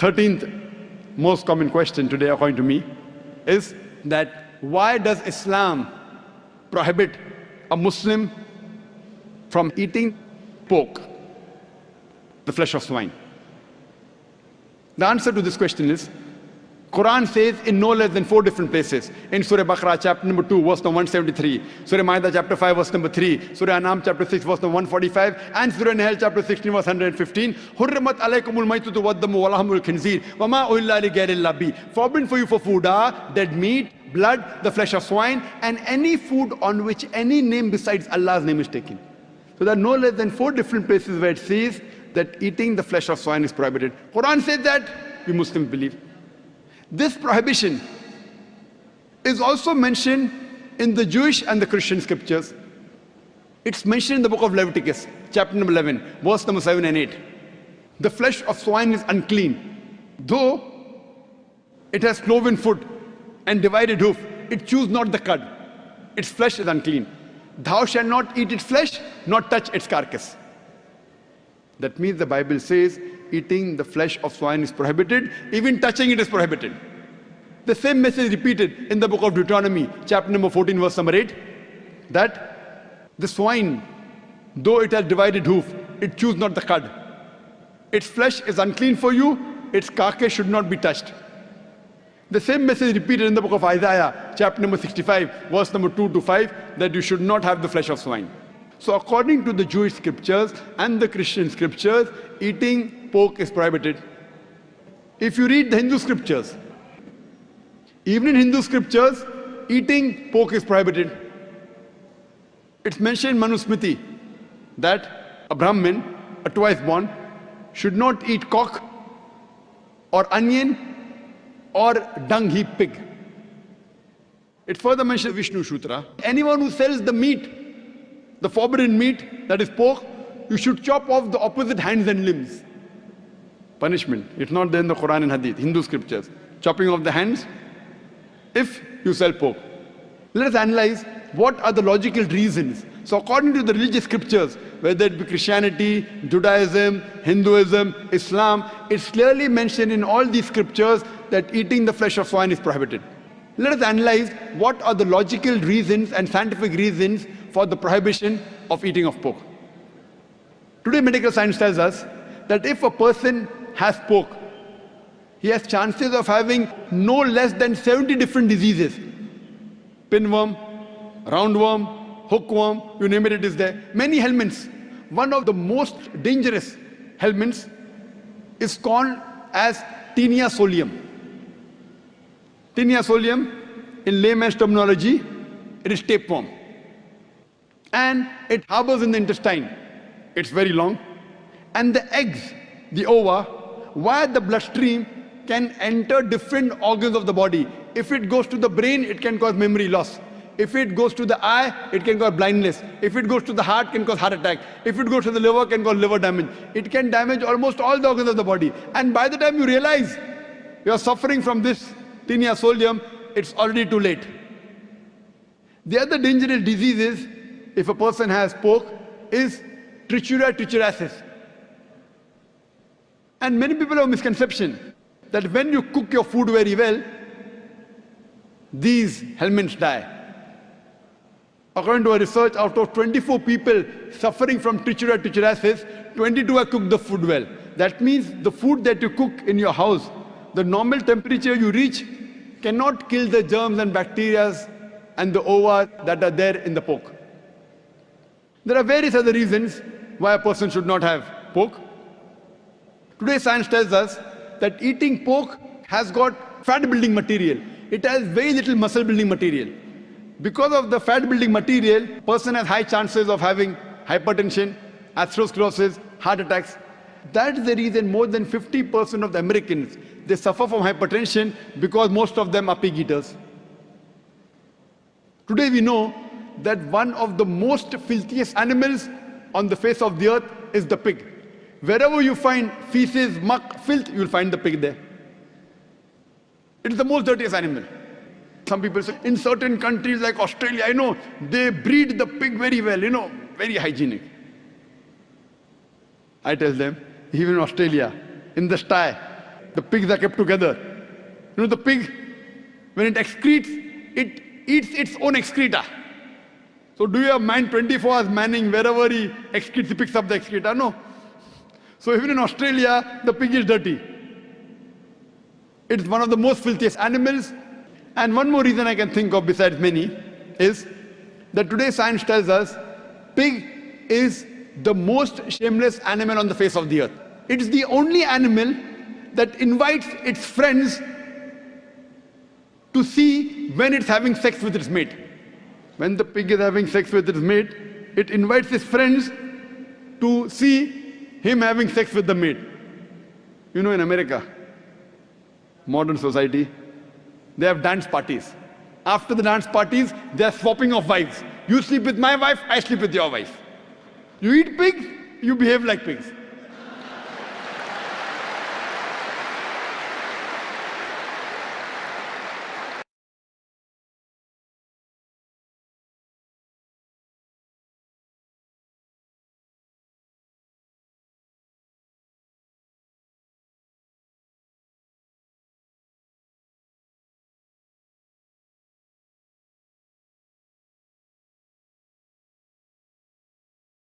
13th most common question today, according to me, is that why does Islam prohibit a Muslim from eating pork, the flesh of swine? The answer to this question is, Quran says in no less than 4 different places. In Surah Baqarah, chapter number 2, verse number 173. Surah Ma'idah, chapter 5, verse number 3. Surah An'am, chapter 6, verse number 145. And Surah Nahl, chapter 16, verse 115. Hurrimat alaykumul maytutu waddamu walahmul khinzir. Wama uhilla li ghayrillāhi bih. Forbidden for you for food are dead meat, blood, the flesh of swine, and any food on which any name besides Allah's name is taken. So there are no less than 4 different places where it says that eating the flesh of swine is prohibited. Quran says that, we Muslims believe. This prohibition is also mentioned in the Jewish and the Christian scriptures. It's mentioned in the book of Leviticus, chapter number 11, verse number 7 and 8. The flesh of swine is unclean. Though it has cloven foot and divided hoof, it chews not the cud. Its flesh is unclean. Thou shalt not eat its flesh, nor touch its carcass. That means the Bible says eating the flesh of swine is prohibited, even touching it is prohibited. The same message is repeated in the book of Deuteronomy, chapter number 14, verse number 8, that the swine, though it has divided hoof, it chews not the cud. Its flesh is unclean for you, its carcass should not be touched. The same message is repeated in the book of Isaiah, chapter number 65, verse number 2 to 5, that you should not have the flesh of swine. So according to the Jewish scriptures and the Christian scriptures, eating pork is prohibited. If you read the Hindu scriptures, even in Hindu scriptures, eating pork is prohibited. It's mentioned in Manusmriti that a Brahmin, a twice born, should not eat cock or onion or dung heap pig. It further mentions Vishnu Sutra. Anyone who sells the meat, the forbidden meat, that is pork, you should chop off the opposite hands and limbs. Punishment. It's not there in the Quran and Hadith, Hindu scriptures. Chopping off the hands if you sell pork. Let us analyze what are the logical reasons. So according to the religious scriptures, whether it be Christianity, Judaism, Hinduism, Islam, it's clearly mentioned in all these scriptures that eating the flesh of swine is prohibited. Let us analyze what are the logical reasons and scientific reasons for the prohibition of eating of pork. Today medical science tells us that if a person has pork, he has chances of having no less than 70 different diseases. Pinworm, roundworm, hookworm, you name it, it is there. Many helminths. One of the most dangerous helminths is called as Taenia solium. Taenia solium, in layman's terminology, it is tapeworm. And it harbors in the intestine. It's very long. And the eggs, the ova, via the bloodstream can enter different organs of the body. If it goes to the brain, it can cause memory loss. If it goes to the eye, it can cause blindness. If it goes to the heart, it can cause heart attack. If it goes to the liver, it can cause liver damage. It can damage almost all the organs of the body. And by the time you realize you are suffering from this Taenia solium, it's already too late. The other dangerous diseases, if a person has pork, is Trichuria trichuriasis. And many people have a misconception that when you cook your food very well, these helminths die. According to a research, out of 24 people suffering from Trichuria trichuriasis, 22 have cooked the food well. That means the food that you cook in your house, the normal temperature you reach cannot kill the germs and bacteria and the ova that are there in the pork. There are various other reasons why a person should not have pork. Today science tells us that eating pork has got fat building material. It has very little muscle building material. Because of the fat building material, person has high chances of having hypertension, atherosclerosis, heart attacks. That is the reason more than 50% of the Americans, they suffer from hypertension because most of them are pig eaters. Today we know that one of the most filthiest animals on the face of the earth is the pig. Wherever you find feces, muck, filth, you will find the pig there. It is the most dirtiest animal. Some people say, in certain countries like Australia, I know, they breed the pig very well, very hygienic. I tell them, even in Australia, in the sty, The pigs are kept together. You know, the pig, when it excretes, it eats its own excreta. So do you have man 24 hours manning wherever he excretes, he picks up the excreta? No. So even in Australia, the pig is dirty. It's one of the most filthiest animals. And one more reason I can think of besides many is that today science tells us pig is the most shameless animal on the face of the earth. It is the only animal that invites its friends to see when it's having sex with its mate. When the pig is having sex with its mate, it invites its friends to see him having sex with the mate. You know, in America, modern society, they have dance parties. After the dance parties, they are swapping of wives. You sleep with my wife, I sleep with your wife. You eat pigs, you behave like pigs.